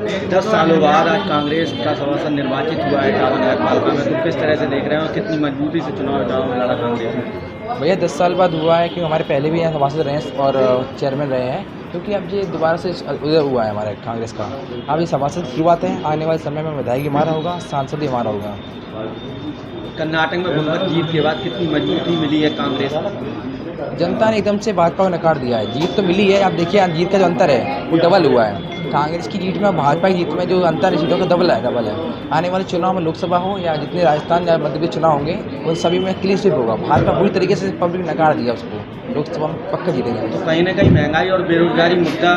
10 सालों बाद आज कांग्रेस का सभासद निर्वाचित हुआ है इटावा नगर पालिका में, तो किस तरह से देख रहे हैं और कितनी मजबूती से चुनाव इटावा में लड़ा कांग्रेस ने? भैया 10 साल बाद हुआ है कि हमारे पहले भी यहाँ सभासद रहे हैं और चेयरमैन रहे हैं, क्योंकि अब ये दोबारा से उदय हुआ है हमारे कांग्रेस का। अब ये सभासद शुरुआत है, आने वाले समय में विधायक हमारा होगा, सांसद भी हमारा होगा। कर्नाटक में बम्पर जीत के बाद कितनी मजबूती मिली है कांग्रेस? जनता ने एकदम से भाजपा को नकार दिया है। जीत तो मिली है, आप देखिए जीत का जो अंतर है वो डबल हुआ है। कांग्रेस की जीत में भाजपा की जीत में जो अंतर है सीटों का डबल है। आने वाले चुनाव में लोकसभा हो या जितने राजस्थान या मध्य प्रदेश चुनाव होंगे उन सभी में क्लीन स्वीप होगा। भाजपा पूरी तरीके से पब्लिक ने नकार दिया उसको, लोकसभा में पक्का जीतेंगे। तो कहीं ना कहीं महंगाई और बेरोजगारी मुद्दा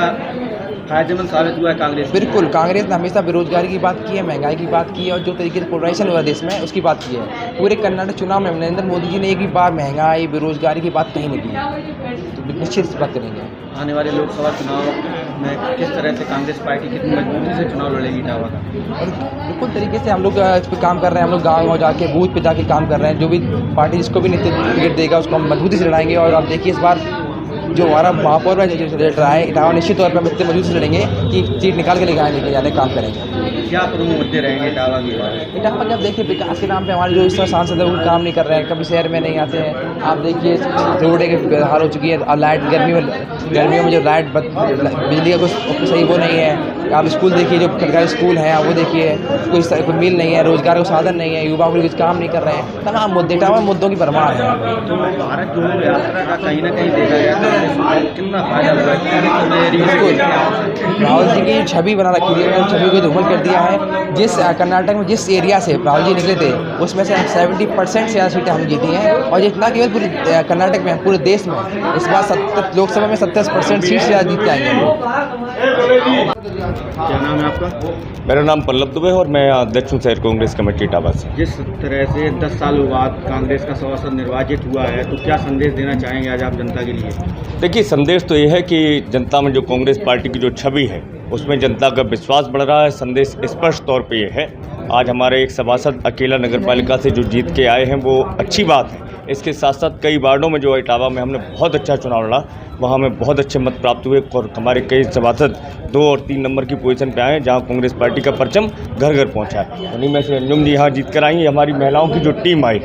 फायदेमंद साबित हुआ है कांग्रेस? बिल्कुल, कांग्रेस ने हमेशा बेरोजगारी की बात की है, महंगाई की बात की है और जो तरीके से पोलराइजेशन हुआ देश में उसकी बात की है। पूरे कर्नाटक चुनाव में नरेंद्र मोदी जी ने एक भी बार महंगाई बेरोजगारी की बात कहीं नहीं की, तो निश्चित बात करेंगे। आने वाले लोकसभा चुनाव में किस तरह से कांग्रेस पार्टी कितनी मजबूती से चुनाव लड़ेगी इटावा का? और बिल्कुल तरीके से हम लोग इस पर काम कर रहे हैं। हम लोग गाँव जाके बूथ पे जाके काम कर रहे हैं। जो भी पार्टी जिसको भी टिकट देगा उसको हम मजबूती से लड़ाएंगे। और आप देखिए इस बार जो हमारा महापौर है जो लड़ रहा है इटावा, निश्चित तौर पर हम इतने मजबूत से लड़ेंगे कि सीट निकाल के लेके जाने का काम करेंगे। क्या प्रमुख मुद्दे रहेंगे इटावा के? इटावा जब देखिए विकास के नाम पे हमारे जो इस तरह सांसद है वो काम नहीं कर रहे हैं, कभी शहर में नहीं आते हैं। आप देखिए रोड की हाल हो चुकी है और लाइट गर्मियों में जो लाइट बिजली का कुछ सही वो नहीं है। आप स्कूल देखिए, जो सरकारी स्कूल हैं वो देखिए, कोई मिल नहीं है, रोजगार का साधन नहीं है, युवाओं के लिए कुछ काम नहीं कर रहे हैं। तमाम मुद्दे इटावा मुद्दों की भरमार है। तो भारत जोड़ो यात्रा का कहीं ना कहीं देखा गया कितना फायदा हुआ है? राहुल जी की छवि बना रखी है, छवि को धूमल कर दिया है। जिस कर्नाटक में जिस एरिया से राहुल जी निकले थे उसमें से 70% से ज़्यादा सीटें हम जीती हैं। और जितना केवल पूरे कर्नाटक में, पूरे देश में इस बार लोकसभा में 70% सीट से ज़्यादा जीत के आएंगे। क्या नाम है आपका? मेरा नाम पल्लव दुबे और मैं अध्यक्ष हूँ शहर कांग्रेस कमेटी इटावा से। जिस तरह से 10 सालों बाद कांग्रेस का सभासद निर्वाचित हुआ है, तो क्या संदेश देना चाहेंगे आज आप जनता के लिए? देखिए, संदेश तो ये है कि जनता में जो कांग्रेस पार्टी की जो छवि है उसमें जनता का विश्वास बढ़ रहा है। संदेश स्पष्ट तौर पे ये है, आज हमारे एक सभासद अकेला नगर पालिका से जो जीत के आए हैं वो अच्छी बात है। इसके साथ साथ कई वार्डों में जो इटावा में हमने बहुत अच्छा चुनाव लड़ा, वहाँ हमें बहुत अच्छे मत प्राप्त हुए और हमारे कई सभासद 2 और 3 नंबर की पोजीशन पे आए, जहाँ कांग्रेस पार्टी का परचम घर घर पहुँचा है। उन्हीं में से अंजुम जी यहाँ जीत कर आई। हमारी महिलाओं की जो टीम आई,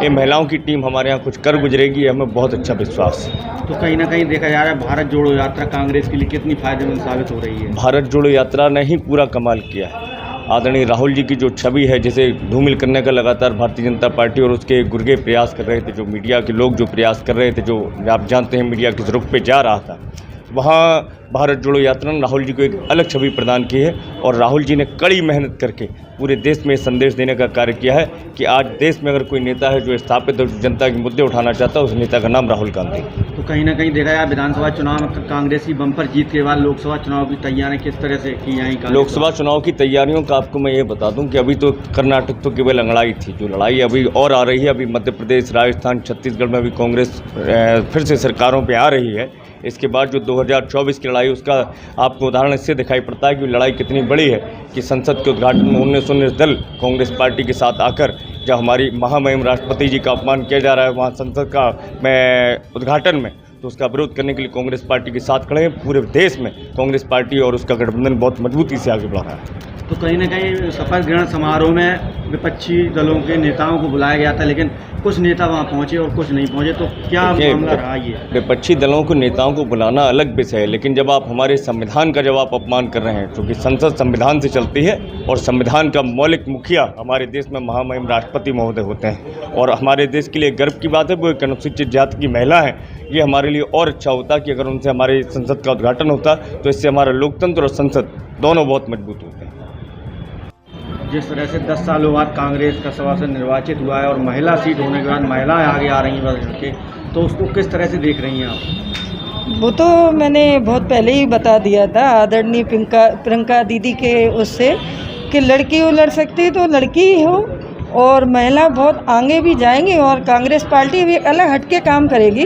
ये महिलाओं की टीम हमारे यहाँ कुछ कर गुजरेगी, हमें बहुत अच्छा विश्वास है। तो कहीं ना कहीं देखा जा रहा है भारत जोड़ो यात्रा कांग्रेस के लिए कितनी फायदेमंद साबित हो रही है? भारत जोड़ो यात्रा ने ही पूरा कमाल किया है। आदरणीय राहुल जी की जो छवि है, जिसे धूमिल करने का लगातार भारतीय जनता पार्टी और उसके गुर्गे प्रयास कर रहे थे, जो मीडिया के लोग जो प्रयास कर रहे थे, जो आप जानते हैं मीडिया किस रुख पे जा रहा था, वहाँ भारत जोड़ो यात्रा ने राहुल जी को एक अलग छवि प्रदान की है। और राहुल जी ने कड़ी मेहनत करके पूरे देश में संदेश देने का कार्य किया है कि आज देश में अगर कोई नेता है जो स्थापित जनता के मुद्दे उठाना चाहता है, उस नेता का नाम राहुल गांधी। तो कहीं ना कहीं देखा जाए विधानसभा चुनाव में कांग्रेस की बम्पर जीत के बाद लोकसभा चुनाव की तैयारियां किस तरह से की जाएंगी? लोकसभा चुनाव की तैयारियों का आपको मैं ये बता दूं कि अभी तो कर्नाटक तो केवल लड़ाई थी, जो लड़ाई अभी और आ रही है। अभी मध्य प्रदेश, राजस्थान, छत्तीसगढ़ में भी कांग्रेस फिर से सरकारों पर आ रही है। इसके बाद जो 2024 की लड़ाई, उसका आपको उदाहरण इससे दिखाई पड़ता है कि लड़ाई कितनी बड़ी है कि संसद के उद्घाटन में 19 दल कांग्रेस पार्टी के साथ आकर, जब हमारी महामहिम राष्ट्रपति जी का अपमान किया जा रहा है वहाँ संसद का उद्घाटन में, तो उसका विरोध करने के लिए कांग्रेस पार्टी के साथ खड़े हैं। पूरे देश में कांग्रेस पार्टी और उसका गठबंधन बहुत मजबूती से आगे बढ़ रहा है। तो कहीं ना कहीं शपथ ग्रहण समारोह में विपक्षी दलों के नेताओं को बुलाया गया था, लेकिन कुछ नेता वहां पहुंचे और कुछ नहीं पहुंचे, तो क्या मामला रहा ये? विपक्षी दलों को नेताओं को बुलाना अलग विषय है, लेकिन जब आप हमारे संविधान का जब आप अपमान कर रहे हैं, क्योंकि संसद संविधान से चलती है और संविधान का मौलिक मुखिया हमारे देश में महामहिम राष्ट्रपति महोदय होते हैं, और हमारे देश के लिए गर्व की बात है वो एक अनुसूचित जाति की महिला है। ये हमारे लिए और अच्छा होता कि अगर उनसे हमारे संसद का उद्घाटन होता, तो इससे हमारा लोकतंत्र और संसद दोनों बहुत मजबूत होते हैं। जिस तरह से 10 सालों बाद कांग्रेस का सभासद निर्वाचित हुआ है और महिला सीट होने के बाद महिलाएं आगे आ रही हैं बढ़ के, तो उसको किस तरह से देख रही हैं आप? वो तो मैंने बहुत पहले ही बता दिया था आदरणीय प्रियंका दीदी के उससे कि लड़की हो लड़ सकती है तो लड़की ही हो, और महिला बहुत आगे भी जाएंगी और कांग्रेस पार्टी भी एक अलग हटके काम करेगी।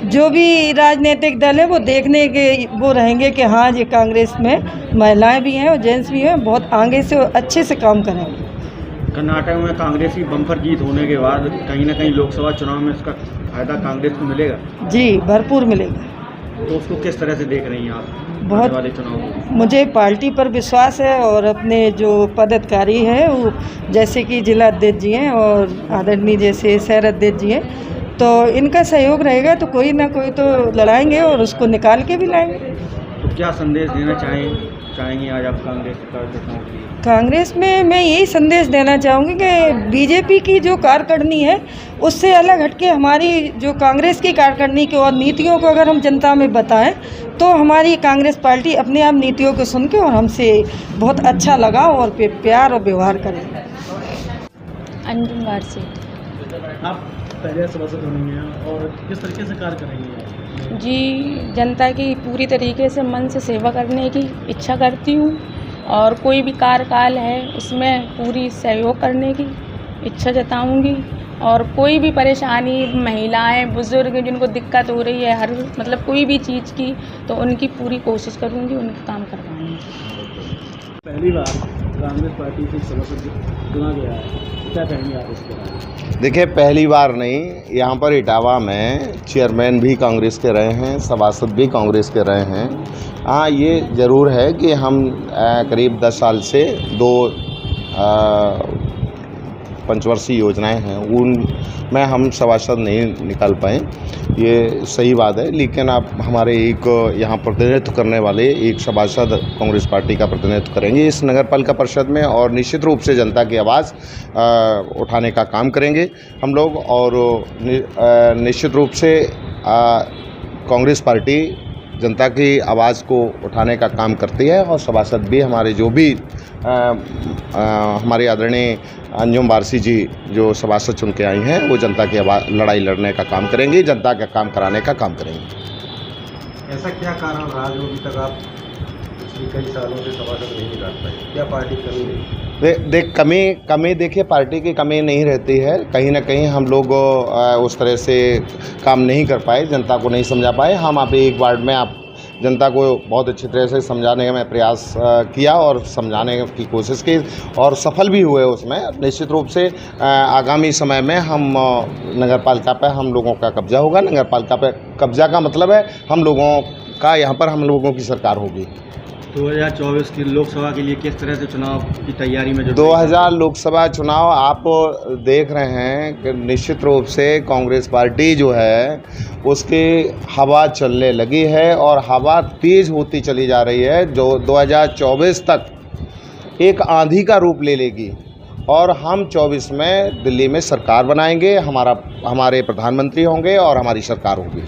जो भी राजनीतिक दल है वो देखने के वो रहेंगे कि हाँ ये कांग्रेस में महिलाएं भी हैं और जेंट्स भी हैं, बहुत आगे से अच्छे से काम करेंगे। कर्नाटक में कांग्रेस की बम्पर जीत होने के बाद कहीं ना कहीं लोकसभा चुनाव में इसका फायदा कांग्रेस को मिलेगा? जी भरपूर मिलेगा। तो उसको किस तरह से देख रही हैं आप? बहुत वाले चुनाव? मुझे पार्टी पर विश्वास है और अपने जो पदाधिकारी हैं वो जैसे कि जिला अध्यक्ष जी हैं और आदरणीय जैसे शहर अध्यक्ष जी हैं, तो इनका सहयोग रहेगा तो कोई ना कोई तो लड़ाएंगे और उसको निकाल के भी लाएंगे। तो क्या संदेश देना चाहेंगी आज आप कांग्रेस कार्यकर्ताओं के लिए? कांग्रेस में मैं यही संदेश देना चाहूँगी कि बीजेपी की जो कारकर्दनी है उससे अलग हटके हमारी जो कांग्रेस की कारकर्दनी की और नीतियों को अगर हम जनता में बताएं तो हमारी कांग्रेस पार्टी अपने आप नीतियों को सुन के और हमसे बहुत अच्छा लगा और प्यार और व्यवहार करें। अंजुम वारसी। आप पहले सभासद होंगे और किस तरीके से कार्य करेंगे? जी, जनता की पूरी तरीके से मन से सेवा करने की इच्छा करती हूँ और कोई भी कार्यकाल है उसमें पूरी सहयोग करने की इच्छा जताऊँगी और कोई भी परेशानी महिलाएं बुज़ुर्ग जिनको दिक्कत हो रही है हर मतलब कोई भी चीज़ की तो उनकी पूरी कोशिश करूँगी, उनका काम करवाऊँगी। पहली बार कांग्रेस पार्टी से सभासद चुना गया है, क्या कहेंगे आप इसके बारे में? देखिए, पहली बार नहीं, यहाँ पर इटावा में चेयरमैन भी कांग्रेस के रहे हैं, सभासद भी कांग्रेस के रहे हैं। हाँ, ये ज़रूर है कि हम करीब 10 साल से 2 पंचवर्षीय योजनाएं हैं उनमें हम सभासद नहीं निकाल पाए, ये सही बात है। लेकिन आप हमारे एक यहाँ प्रतिनिधित्व करने वाले एक सभासद कांग्रेस पार्टी का प्रतिनिधित्व करेंगे इस नगर पालिका परिषद में और निश्चित रूप से जनता की आवाज़ उठाने का काम करेंगे हम लोग। और निश्चित रूप से कांग्रेस पार्टी जनता की आवाज़ को उठाने का काम करती है और सभासद भी हमारे जो भी हमारे आदरणीय अंजुम वारसी जी जो सभासद चुन के आई हैं वो जनता की लड़ाई लड़ने का काम करेंगी, जनता का काम कराने का काम करेंगे। ऐसा क्या कारण रहा जो अभी तक आप पिछले कई सालों से सभासद नहीं निकाल पाए? क्या पार्टी कमी रही? कमी देखिए, पार्टी की कमी नहीं रहती है, कहीं ना कहीं हम लोग उस तरह से काम नहीं कर पाए, जनता को नहीं समझा पाए। हम अभी एक वार्ड में आप जनता को बहुत अच्छी तरह से समझाने का मैं प्रयास किया और समझाने की कोशिश की और सफल भी हुए उसमें। निश्चित रूप से आगामी समय में हम नगर पालिका पर हम लोगों का कब्जा होगा। नगर पालिका पर कब्जा का मतलब है हम लोगों का, यहाँ पर हम लोगों की सरकार होगी। 2024 की लोकसभा के लिए किस तरह से चुनाव की तैयारी में 2000 लोकसभा चुनाव आप देख रहे हैं कि निश्चित रूप से कांग्रेस पार्टी जो है उसकी हवा चलने लगी है और हवा तेज़ होती चली जा रही है, जो 2024 तक एक आंधी का रूप ले लेगी और हम 24 में दिल्ली में सरकार बनाएंगे, हमारे प्रधानमंत्री होंगे और हमारी सरकार होगी।